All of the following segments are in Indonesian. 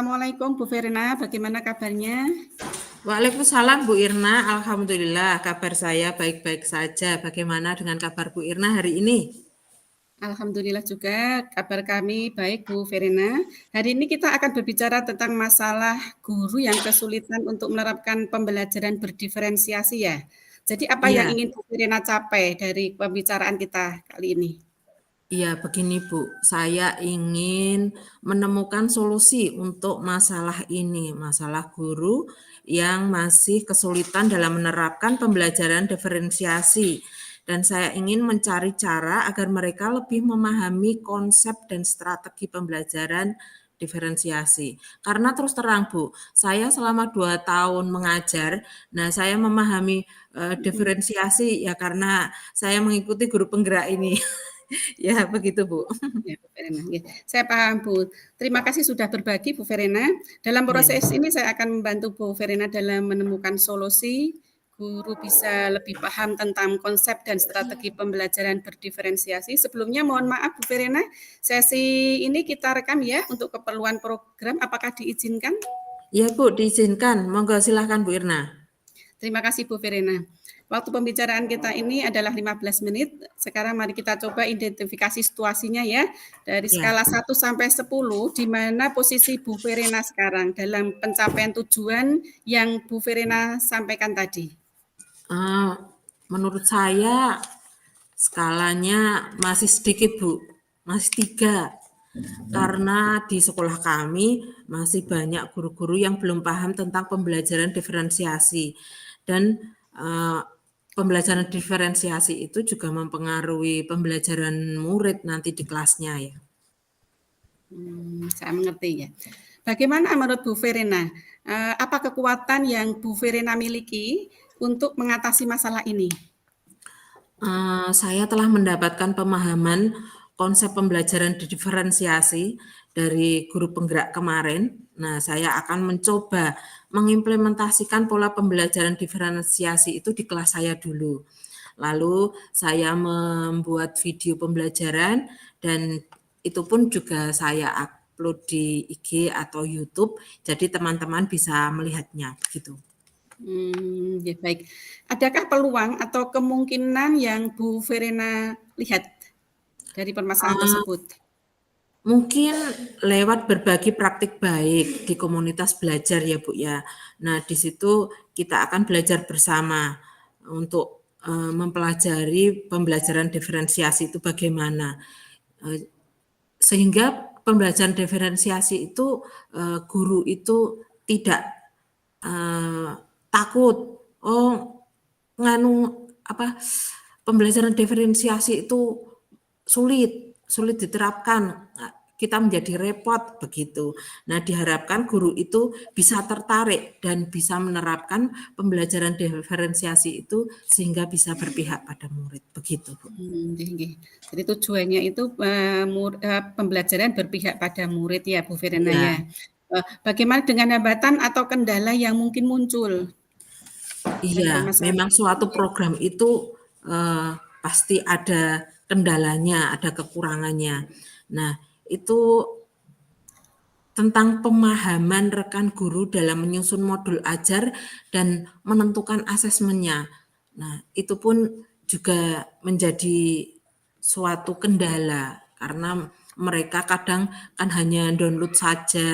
Assalamualaikum Bu Verena, bagaimana kabarnya? Waalaikumsalam Bu Irna, Alhamdulillah kabar saya baik-baik saja. Bagaimana dengan kabar Bu Irna hari ini? Alhamdulillah juga kabar kami baik Bu Verena. Hari ini kita akan berbicara tentang masalah guru yang kesulitan untuk menerapkan pembelajaran berdiferensiasi ya. Jadi apa yang Iya, ingin Bu Verena capai dari pembicaraan kita kali ini? iya begini Bu, saya ingin menemukan solusi untuk masalah ini, masalah guru yang masih kesulitan dalam menerapkan pembelajaran diferensiasi. Dan saya ingin mencari cara agar mereka lebih memahami konsep dan strategi pembelajaran diferensiasi. Karena terus terang Bu, saya selama 2 tahun mengajar, nah saya memahami diferensiasi ya karena saya mengikuti guru penggerak ini. Ya, begitu, Bu. Ya, Bu Verena. Ya, saya paham, Bu. Terima kasih sudah berbagi, Bu Verena. Dalam Iya. proses ini saya akan membantu Bu Verena dalam menemukan solusi. Guru bisa lebih paham tentang konsep dan strategi pembelajaran berdiferensiasi. Sebelumnya mohon maaf, Bu Verena, sesi ini kita rekam ya untuk keperluan program. Apakah diizinkan? Iya, Bu, diizinkan. Monggo silahkan, Bu Irna. Terima kasih Bu Verena. Waktu pembicaraan kita ini adalah 15 menit. Sekarang mari kita coba identifikasi situasinya ya. Dari Ya, skala 1 sampai 10, di mana posisi Bu Verena sekarang dalam pencapaian tujuan yang Bu Verena sampaikan tadi? eh, menurut saya skalanya masih sedikit, Bu. Masih 3. Karena di sekolah kami masih banyak guru-guru yang belum paham tentang pembelajaran diferensiasi. Dan eh, pembelajaran diferensiasi itu juga mempengaruhi pembelajaran murid nanti di kelasnya ya. Saya mengerti ya. Bagaimana menurut Bu Verena? Apa kekuatan yang Bu Verena miliki untuk mengatasi masalah ini? Saya telah mendapatkan pemahaman konsep pembelajaran diferensiasi dari guru penggerak kemarin. Nah, saya akan mencoba mengimplementasikan pola pembelajaran diferensiasi itu di kelas saya dulu. Lalu saya membuat video pembelajaran dan itu pun juga saya upload di IG atau YouTube, jadi teman-teman bisa melihatnya begitu. Ya baik. Adakah peluang atau kemungkinan yang Bu Verena lihat dari permasalahan Eh, tersebut? Mungkin lewat berbagi praktik baik di komunitas belajar ya Bu ya. Nah di situ kita akan belajar bersama untuk mempelajari pembelajaran diferensiasi itu bagaimana. Eh, Sehingga pembelajaran diferensiasi itu guru itu tidak eh, takut. Oh nganu apa pembelajaran diferensiasi itu sulit diterapkan. Nah, kita menjadi repot begitu. Nah, diharapkan guru itu bisa tertarik dan bisa menerapkan pembelajaran diferensiasi itu sehingga bisa berpihak pada murid begitu, Bu. Nggih nggih. Jadi tujuannya itu, pembelajaran berpihak pada murid ya, Bu Verena Iya, ya. Bagaimana dengan hambatan atau kendala yang mungkin muncul dari iya, permasalahan memang tersebut? suatu program itu pasti ada kendalanya, ada kekurangannya. Nah, itu tentang pemahaman rekan guru dalam menyusun modul ajar dan menentukan asesmennya. Nah, itu pun juga menjadi suatu kendala karena mereka kadang kan hanya download saja.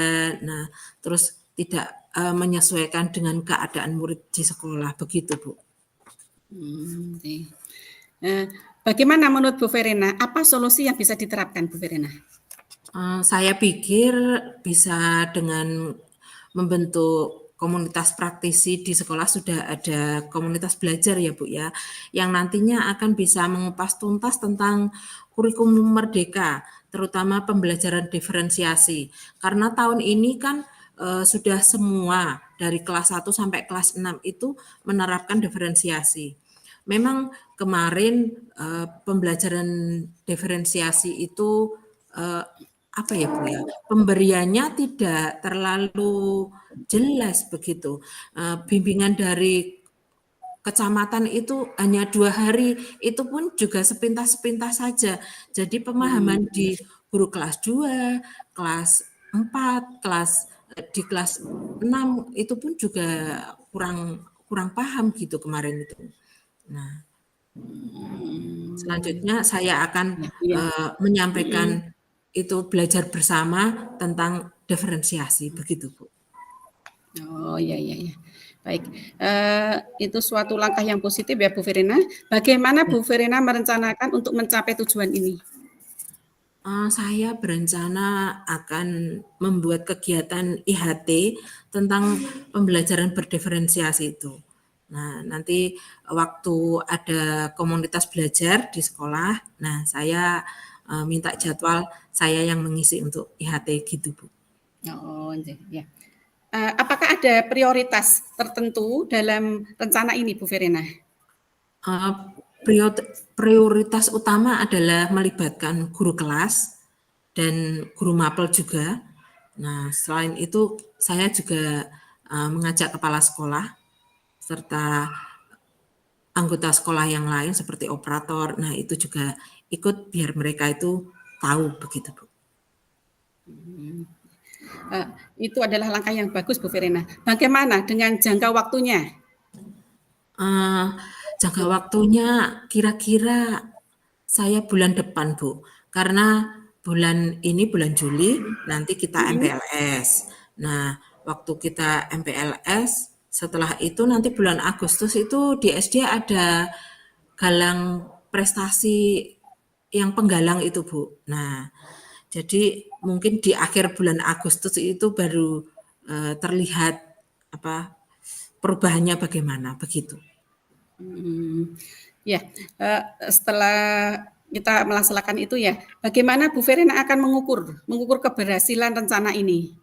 Nah, terus tidak menyesuaikan dengan keadaan murid di sekolah begitu, Bu. Oke. Eee, Bagaimana menurut Bu Verena, apa solusi yang bisa diterapkan Bu Verena? Saya pikir bisa dengan membentuk komunitas praktisi di sekolah sudah ada komunitas belajar ya Bu ya, yang nantinya akan bisa mengupas tuntas tentang kurikulum merdeka, terutama pembelajaran diferensiasi. Karena tahun ini kan sudah semua dari kelas 1 sampai kelas 6 itu menerapkan diferensiasi. Memang kemarin pembelajaran diferensiasi itu eh, apa ya Bu ya, pemberiannya tidak terlalu jelas begitu. Bimbingan dari kecamatan itu hanya 2 hari, itu pun juga sepintas-sepintas saja. Jadi Mmm, pemahaman di guru kelas 2, kelas 4, kelas di kelas 6 itu pun juga kurang paham gitu kemarin itu. Nah, selanjutnya saya akan Iya iya. menyampaikan Mhm. itu belajar bersama tentang diferensiasi begitu, Bu. Oh, iya iya iya. Baik, itu suatu langkah yang positif ya, Bu Verena. Bagaimana Ya. Bu Verena merencanakan untuk mencapai tujuan ini? Saya berencana akan membuat kegiatan IHT tentang pembelajaran berdiferensiasi itu. Nah, nanti waktu ada komunitas belajar di sekolah, nah saya minta jadwal saya yang mengisi untuk IHT gitu, Bu. Oh, ya. Apakah ada prioritas tertentu dalam rencana ini, Bu Verena? Uh, Prioritas utama adalah melibatkan guru kelas dan guru mapel juga. Nah, selain itu saya juga mengajak kepala sekolah serta anggota sekolah yang lain seperti operator. Nah, itu juga ikut biar mereka itu tahu begitu, Bu. Uh, itu adalah langkah yang bagus, Bu Verena. Bagaimana dengan jangka waktunya? Uh, Jangka waktunya kira-kira saya bulan depan, Bu. Karena bulan ini bulan Juli, nanti kita Mhm. MPLS. Nah, waktu kita MPLS, setelah itu nanti bulan Agustus itu di SD ada galang prestasi yang penggalang itu, Bu. Nah, jadi mungkin di akhir bulan Agustus itu baru terlihat apa perubahannya bagaimana, begitu. Hmm, ya, setelah kita melaksanakan itu ya, bagaimana Bu Verena akan mengukur keberhasilan rencana ini?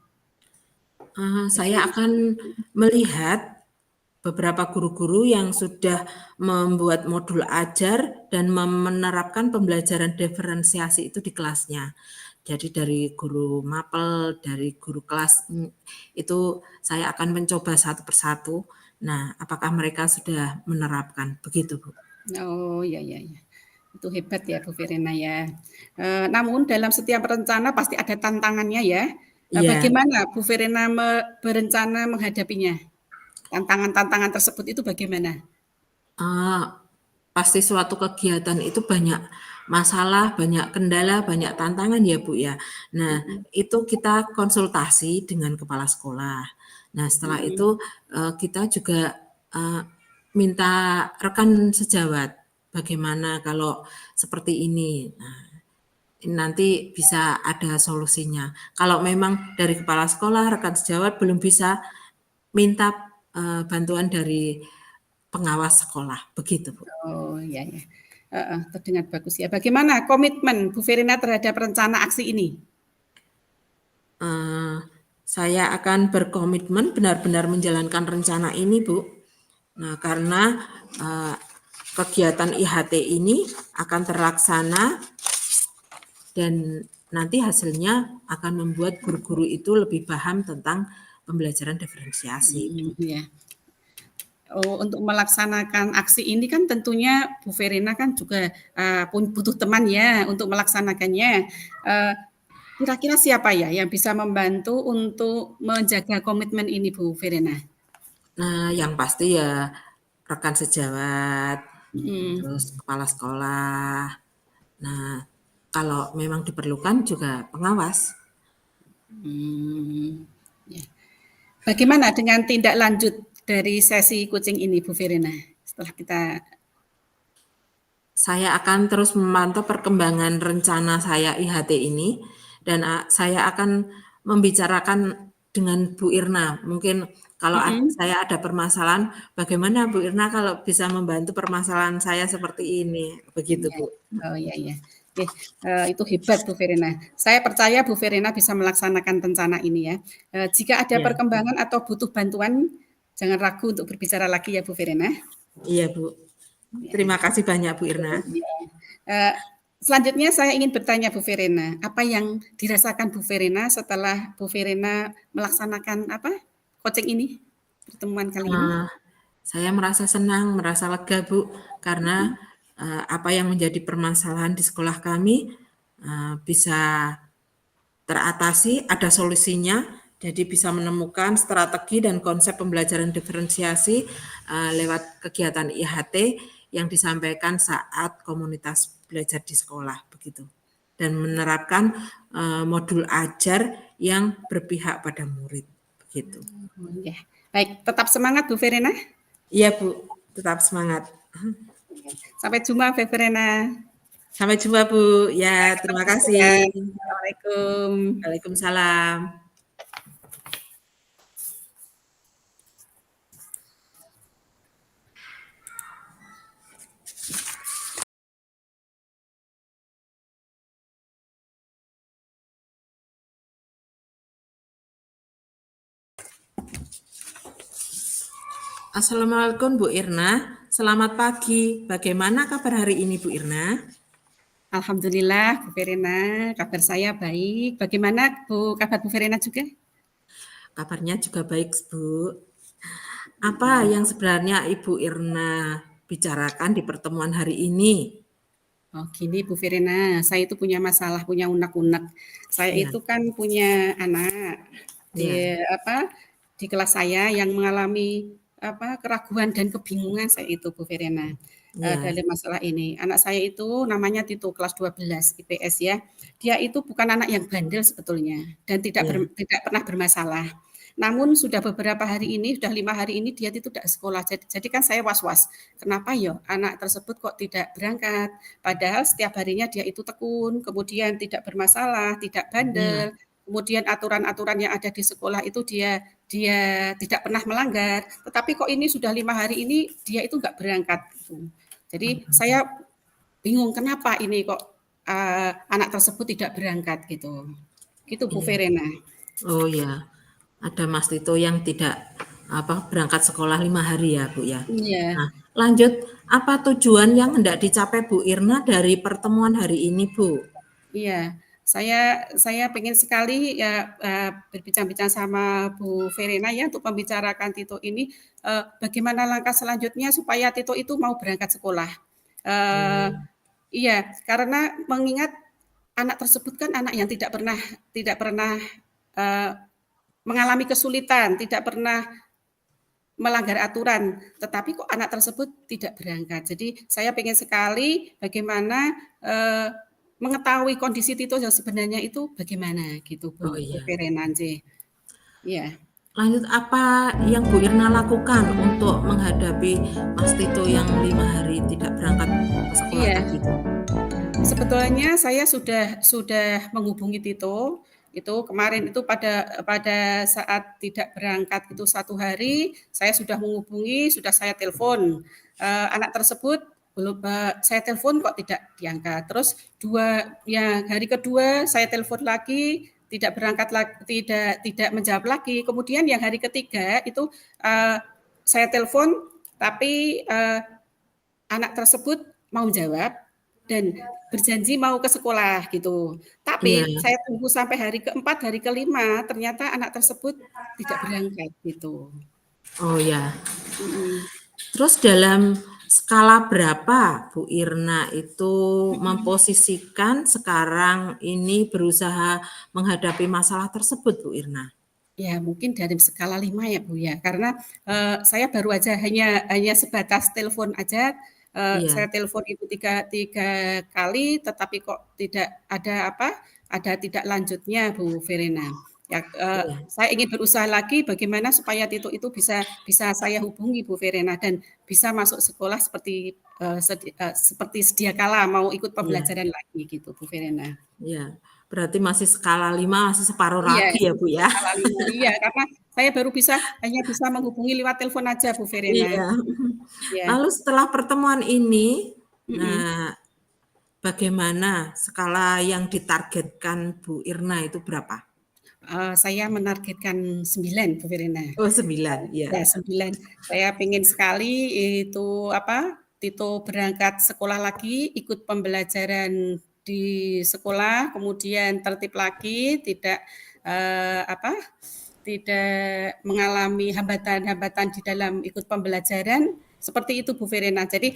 Saya akan melihat beberapa guru-guru yang sudah membuat modul ajar dan menerapkan pembelajaran diferensiasi itu di kelasnya. Jadi dari guru mapel, dari guru kelas itu saya akan mencoba satu persatu. Nah, apakah mereka sudah menerapkan? Begitu, Bu. Oh, ya ya ya. Itu hebat ya Bu Verena ya. Namun dalam setiap rencana pasti ada tantangannya ya. Iya. Bagaimana Bu Verena berencana menghadapinya? Tantangan-tantangan tersebut itu bagaimana? Ah, pasti suatu kegiatan itu banyak masalah, banyak kendala, banyak tantangan ya, Bu, ya. Nah, Mhm itu kita konsultasi dengan kepala sekolah. Nah, setelah mhm. itu, kita juga, eee, minta rekan sejawat, bagaimana kalau seperti ini. Nah, nanti bisa ada solusinya. Kalau memang dari kepala sekolah, rekan sejawat belum bisa, minta, bantuan dari pengawas sekolah, begitu, Bu. Oh, iya ya. Heeh, terdengar bagus ya. Bagaimana komitmen Bu Verena terhadap rencana aksi ini? Eee, saya akan berkomitmen benar-benar menjalankan rencana ini, Bu. Nah, karena, eee, kegiatan IHT ini akan terlaksana dan nanti hasilnya akan membuat guru-guru itu lebih paham tentang pembelajaran diferensiasi. Iya. Oh, untuk melaksanakan aksi ini kan tentunya Bu Verena kan juga, butuh teman ya untuk melaksanakannya. Kira-kira siapa ya yang bisa membantu untuk menjaga komitmen ini Bu Verena? Nah, yang pasti ya rekan sejawat, Mhm, terus kepala sekolah. Nah, kalau memang diperlukan juga pengawas. mmm, ya. Bagaimana dengan tindak lanjut dari sesi coaching ini Bu Verena? Setelah kita Saya akan terus memantau perkembangan rencana saya IHT ini dan saya akan membicarakan dengan Bu Irna. Mungkin kalau mhm. saya ada permasalahan, bagaimana Bu Irna kalau bisa membantu permasalahan saya seperti ini? Begitu, Iya. Bu. Oh, iya iya. Oke, itu hebat Bu Verena. Saya percaya Bu Verena bisa melaksanakan rencana ini ya. Jika ada Iya, perkembangan atau butuh bantuan, jangan ragu untuk berbicara lagi ya Bu Verena. iya, Bu. Ya, Terima kasih banyak Bu Irna. iya. Eee, Selanjutnya saya ingin bertanya Bu Verena, apa yang dirasakan Bu Verena setelah Bu Verena melaksanakan apa, coaching ini, pertemuan kali ini? Eee, saya merasa senang, merasa lega, Bu, karena, Mhm. apa yang menjadi permasalahan di sekolah kami, bisa teratasi, ada solusinya Jadi bisa menemukan strategi dan konsep pembelajaran diferensiasi lewat kegiatan IHT yang disampaikan saat komunitas belajar di sekolah begitu. Dan menerapkan modul ajar yang berpihak pada murid begitu. Ya. Baik, tetap semangat Bu Verena. Iya Bu, tetap semangat. Sampai jumpa Bu Verena. Sampai jumpa Bu. Ya, terima kasih. Assalamualaikum. Waalaikumsalam. Assalamualaikum Bu Irna, selamat pagi. Bagaimana kabar hari ini Bu Irna? Alhamdulillah Bu Verena, kabar saya baik. Bagaimana Bu kabar Bu Verena juga? Kabarnya juga baik Bu. Apa yang sebenarnya Ibu Irna bicarakan di pertemuan hari ini? Oh gini Bu Verena, saya itu punya masalah, punya unek-unek. Saya Ya, itu kan punya anak di ya, di kelas saya yang mengalami keraguan dan kebingungan saya itu Bu Verena. ya, Dalam masalah ini. Anak saya itu namanya Tito kelas 12 IPS ya. Dia itu bukan anak yang bandel sebetulnya dan ya, tidak pernah bermasalah. Namun sudah beberapa hari ini, sudah 5 hari ini dia itu tidak sekolah. Jadi kan saya was-was. Kenapa ya anak tersebut kok tidak berangkat? Padahal setiap harinya dia itu tekun, kemudian tidak bermasalah, tidak ya, bandel, kemudian aturan-aturan yang ada di sekolah itu dia dia tidak pernah melanggar. Tetapi kok ini sudah 5 hari ini dia itu nggak berangkat. Gitu. Jadi saya bingung kenapa ini kok anak tersebut tidak berangkat gitu. Gitu Bu iya. Verena. Oh ya, ada Mas Tito yang tidak berangkat sekolah 5 hari ya Bu ya. Iya. Nah, lanjut, apa tujuan yang hendak dicapai Bu Irna dari pertemuan hari ini Bu? Iya, saya pengen sekali ya berbincang-bincang sama Bu Verena ya untuk membicarakan Tito ini bagaimana langkah selanjutnya supaya Tito itu mau berangkat sekolah. Eh, Hmm, iya, karena mengingat anak tersebut kan anak yang tidak pernah eh, mengalami kesulitan, tidak pernah melanggar aturan, tetapi kok anak tersebut tidak berangkat. Jadi saya pengen sekali bagaimana mengetahui kondisi Tito yang sebenarnya itu bagaimana gitu oh Bu iya. Verena. Iya, Lanjut, apa yang Bu Irna lakukan untuk menghadapi Mas Tito yang 5 hari tidak berangkat ke sekolah iya. tadi Bu? Sebetulnya saya sudah menghubungi Tito, itu kemarin itu pada pada saat tidak berangkat itu 1 hari, saya sudah menghubungi, sudah saya telepon. Anak tersebut belum saya telepon kok tidak diangkat. Terus hari kedua saya telepon lagi, tidak berangkat lagi, tidak menjawab lagi. Kemudian yang hari ketiga itu saya telepon, tapi anak tersebut mau jawab dan berjanji mau ke sekolah gitu. Iya, Tapi saya tunggu sampai hari keempat, hari kelima, ternyata anak tersebut tidak berangkat gitu. oh ya. Mhm. Terus dalam skala berapa Bu Irna itu Mhm. memposisikan sekarang ini berusaha menghadapi masalah tersebut Bu Irna? Ya mungkin dari skala 5 ya Bu ya, karena saya baru aja hanya sebatas telepon aja, Iya, saya telepon itu tiga tiga kali, tetapi kok tidak ada ada tidak lanjutnya Bu Verena. Ya, iya, saya ingin berusaha lagi bagaimana supaya Tito itu bisa bisa saya hubungi Bu Verena dan bisa masuk sekolah seperti sedia kala mau ikut iya, pembelajaran lagi gitu Bu Verena. iya. Berarti masih skala 5, masih separuh Iya, lagi ya Bu ya? skala 5. Iya, karena saya baru hanya bisa menghubungi lewat telepon aja Bu Verena. Iya. Iya, Lalu setelah pertemuan ini, mhm. nah bagaimana skala yang ditargetkan Bu Irna itu berapa? Saya menargetkan 9 Bu Verena. Oh 9, Ya ya. 9. Saya pengen sekali itu Tito berangkat sekolah lagi, ikut pembelajaran di sekolah, kemudian tertib lagi, eee, apa, tidak mengalami hambatan-hambatan di dalam ikut pembelajaran, seperti itu Bu Verena. Jadi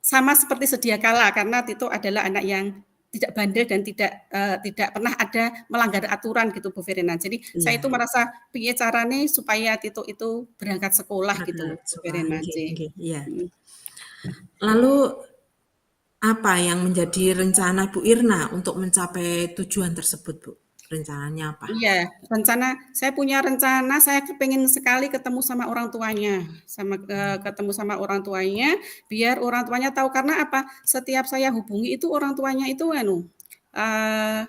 sama seperti sedia kala karena Tito adalah anak yang tidak bandel dan tidak pernah ada melanggar aturan gitu Bu Verena. Jadi saya itu Iya, merasa piye carane supaya Tito itu berangkat sekolah gitu berangkat Bu sekolah, Verena, nggih J. nggih, iya. Mhm. Lalu apa yang menjadi rencana Bu Irna untuk mencapai tujuan tersebut, Bu? Rencananya apa? Iya, saya punya rencana, saya kepengen sekali ketemu sama orang tuanya, ketemu sama orang tuanya, biar orang tuanya tahu. Karena apa? Setiap saya hubungi itu orang tuanya itu eee,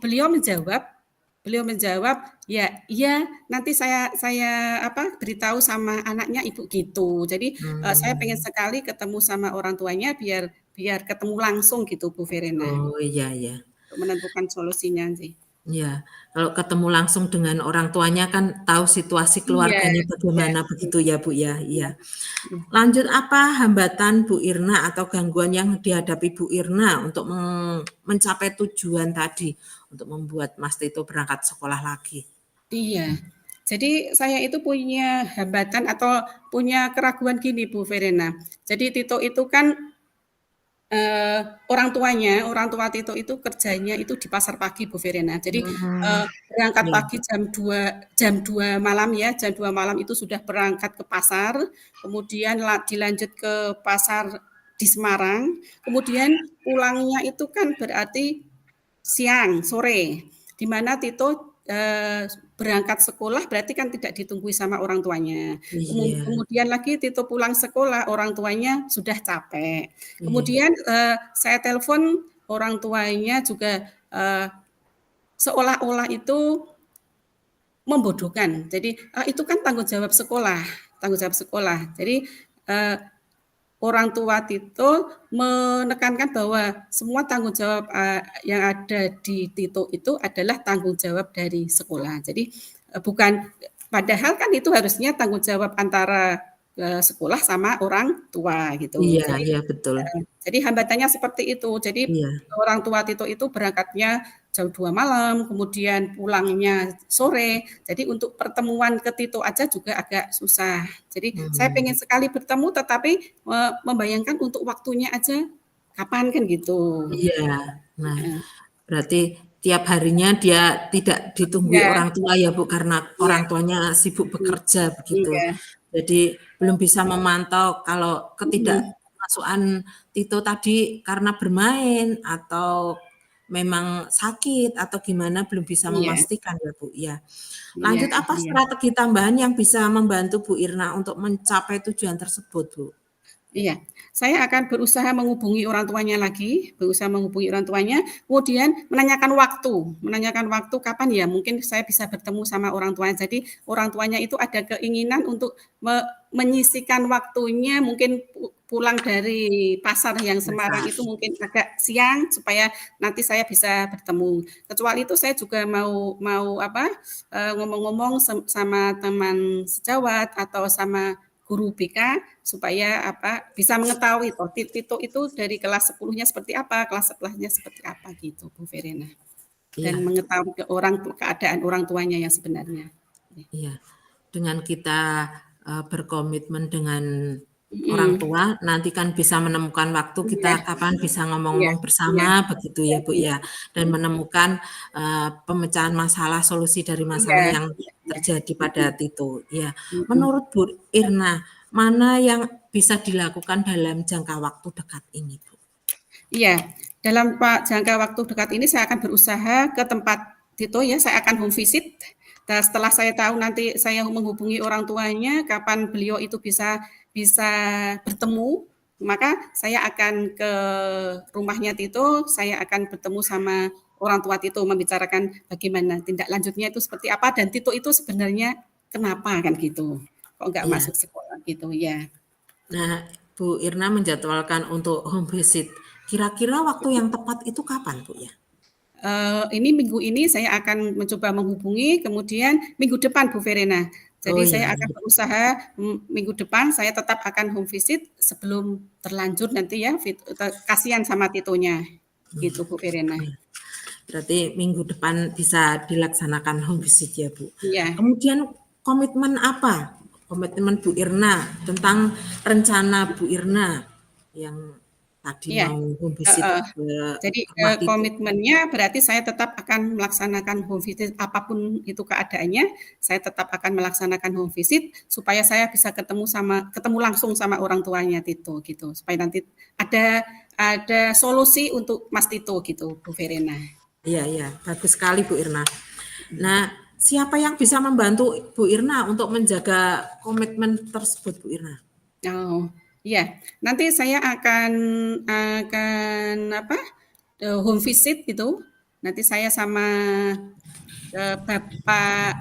beliau menjawab, "Ya, iya, nanti saya beritahu sama anaknya Ibu," gitu. Jadi, saya pengen Hmm. sekali ketemu sama orang tuanya biar biar ketemu langsung gitu Bu Verena, Oh, iya iya. untuk menentukan solusinya sih. Iya, kalau ketemu langsung dengan orang tuanya kan tahu situasi Iya keluarganya iya, bagaimana betul. begitu ya, Bu, ya? Iya Iya. iya. Lanjut apa hambatan Bu Irna atau gangguan yang dihadapi Bu Irna untuk mencapai tujuan tadi, untuk membuat Mas Tito berangkat sekolah lagi? Iya. Jadi saya itu punya hambatan atau punya keraguan gini Bu Verena. Jadi Tito itu kan orang tua Tito itu kerjanya itu di pasar pagi Bu Verena. Jadi Hmm, berangkat iya, pagi jam 2 malam ya, jam 2 malam itu sudah berangkat ke pasar, kemudian dilanjut ke pasar di Semarang, kemudian pulangnya itu kan berarti siang, sore, di mana Tito berangkat sekolah berarti kan tidak ditunggui sama orang tuanya. iya, Kemudian lagi Tito pulang sekolah, orang tuanya sudah capek. iya, Kemudian saya telepon orang tuanya juga seolah-olah itu membodohkan. Jadi itu kan tanggung jawab sekolah. Jadi eh, orang tua Tito menekankan bahwa semua tanggung jawab yang ada di Tito itu adalah tanggung jawab dari sekolah. Jadi bukan, padahal kan itu harusnya tanggung jawab antara sekolah sama orang tua gitu. iya, iya, betul. Jadi hambatannya seperti itu. Jadi Iya, orang tua Tito itu berangkatnya jam 2 malam, kemudian pulangnya sore. Jadi untuk pertemuan ke Tito aja juga agak susah. Jadi saya pengen hmm, sekali bertemu tetapi membayangkan untuk waktunya aja kapan kan gitu. iya. Nah, berarti tiap harinya dia tidak ditunggui Ya, orang tua ya Bu, karena iya, orang tuanya sibuk bekerja begitu. iya, Jadi belum bisa memantau kalau mhm, ketidakmasukan Tito tadi karena bermain atau memang sakit atau gimana belum bisa iya, memastikan ya Bu, ya. iya, Lanjut apa iya. strategi tambahan yang bisa membantu Bu Irna untuk mencapai tujuan tersebut Bu? Iya, saya akan berusaha menghubungi orang tuanya, kemudian menanyakan waktu kapan ya mungkin saya bisa bertemu sama orang tuanya. Jadi orang tuanya itu ada keinginan untuk menyisihkan waktunya mungkin pulang dari pasar yang Semarang Masa itu mungkin agak siang supaya nanti saya bisa bertemu. Kecuali itu saya juga mau mau ngomong-ngomong sama teman sejawat atau sama guru BK supaya bisa mengetahui toh Tito itu dari kelas 10-nya seperti apa, kelas 11-nya seperti apa gitu Bu Verena. Dan iya. mengetahui keadaan orang tuanya yang sebenarnya. Iya, dengan kita, berkomitmen dengan orang Mhm, tua, nanti kan bisa menemukan waktu kita iya kapan bisa iya ngomong-ngomong iya bersama begitu iya ya, Bu, iya ya, dan menemukan, pemecahan masalah, solusi dari iya masalah yang iya iya, terjadi pada mhm Tito, ya. mhm. Menurut Bu Irna, mana yang bisa dilakukan dalam jangka waktu dekat ini, Bu? Iya, dalam jangka waktu dekat ini saya akan berusaha ke tempat Tito ya, saya akan home visit. Dan setelah saya tahu nanti saya menghubungi orang tuanya, kapan beliau itu bisa bisa bertemu, maka saya akan ke rumahnya Tito, saya akan bertemu sama orang tua Tito, membicarakan bagaimana tindak lanjutnya itu seperti apa, dan Tito itu sebenarnya kenapa kan gitu, kok nggak Iya. masuk sekolah gitu ya. Nah, Bu Irna menjadwalkan untuk home visit, kira-kira waktu yang tepat itu kapan, Bu, ya? Ini minggu ini saya akan mencoba menghubungi, kemudian minggu depan Bu Verena. Oh, Jadi ya, saya akan berusaha minggu depan saya tetap akan home visit sebelum terlanjur nanti ya, kasihan sama Titonya, gitu Bu Verena. ya. Berarti minggu depan bisa dilaksanakan home visit ya, Bu. Iya. Kemudian komitmen apa? Komitmen Bu Irna tentang rencana Bu Irna yang tadi Iya, mau home visit heeh. ke Jadi, rumah Tito. komitmennya berarti saya tetap akan melaksanakan home visit apapun itu keadaannya, saya tetap akan melaksanakan home visit supaya saya bisa ketemu langsung sama orang tuanya Tito gitu, supaya nanti ada solusi untuk Mas Tito gitu, Bu Verena. Iya, iya, bagus sekali Bu Irna. Nah, siapa yang bisa membantu Bu Irna untuk menjaga komitmen tersebut, Bu Irna? Oh, iya. Nanti saya akan apa, home visit gitu, nanti saya sama, Bapak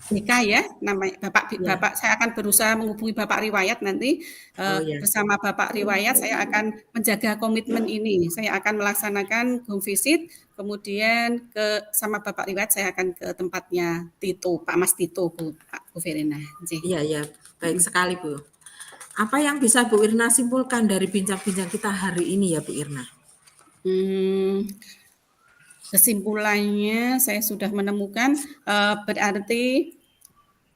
BK ya, namanya Ya, Bapak saya akan berusaha menghubungi Bapak Riwayat nanti, oh ya, bersama Bapak Riwayat saya akan menjaga komitmen ini. Saya akan melaksanakan home visit, kemudian sama Bapak Riwayat saya akan ke tempatnya Tito, Pak Mas Tito, Bu Verena. iya, iya, baik sekali Bu. Apa yang bisa Bu Irna simpulkan dari bincang-bincang kita hari ini ya Bu Irna? Hmm, kesimpulannya saya sudah menemukan berarti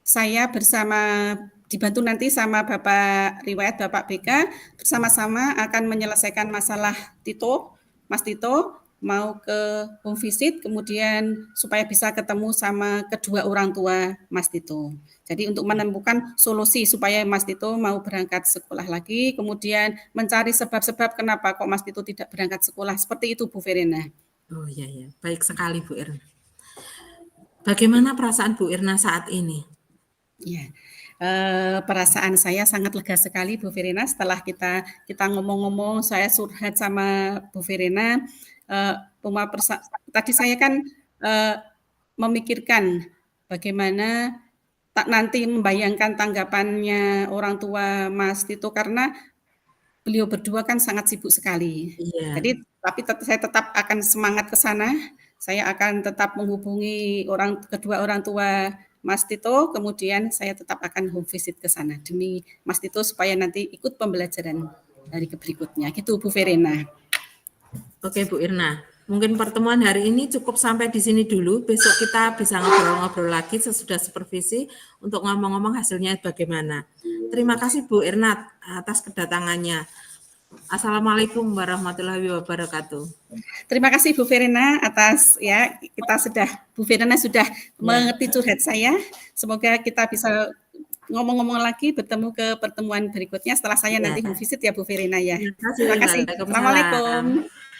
saya dibantu nanti sama Bapak Riwayat, Bapak BK, bersama-sama akan menyelesaikan masalah Tito, Mas Tito, mau ke home visit, kemudian supaya bisa ketemu sama kedua orang tua Mas Tito. Jadi untuk menemukan solusi supaya Mas Tito mau berangkat sekolah lagi, kemudian mencari sebab-sebab kenapa kok Mas Tito tidak berangkat sekolah. Seperti itu Bu Verena. Oh iya, ya, baik sekali Bu Irna. Bagaimana perasaan Bu Irna saat ini? Iya, perasaan saya sangat lega sekali Bu Verena setelah kita ngomong-ngomong, saya curhat sama Bu Verena, eee, pema persa tadi saya kan, eee, memikirkan bagaimana nanti membayangkan tanggapannya orang tua Mas Tito karena beliau berdua kan sangat sibuk sekali. Iya, Jadi tapi saya tetap akan semangat ke sana, saya akan tetap menghubungi kedua orang tua Mas Tito, kemudian saya tetap akan home visit ke sana demi Mas Tito supaya nanti ikut pembelajaran hari berikutnya, gitu Bu Verena. oke Bu Irna. Mungkin pertemuan hari ini cukup sampai di sini dulu. Besok kita bisa ngobrol-ngobrol lagi sesudah supervisi untuk ngomong-ngomong hasilnya bagaimana. Terima kasih Bu Irna atas kedatangannya. Assalamualaikum warahmatullahi wabarakatuh. Terima kasih Bu Verena atas ya Bu Verena sudah Ya, mengerti curhat saya. Semoga kita bisa ngomong-ngomong lagi bertemu ke pertemuan berikutnya setelah saya ya. nanti home visit ya Bu Verena ya. Terima kasih. Terima kasih. Waalaikumsalam. Assalamualaikum.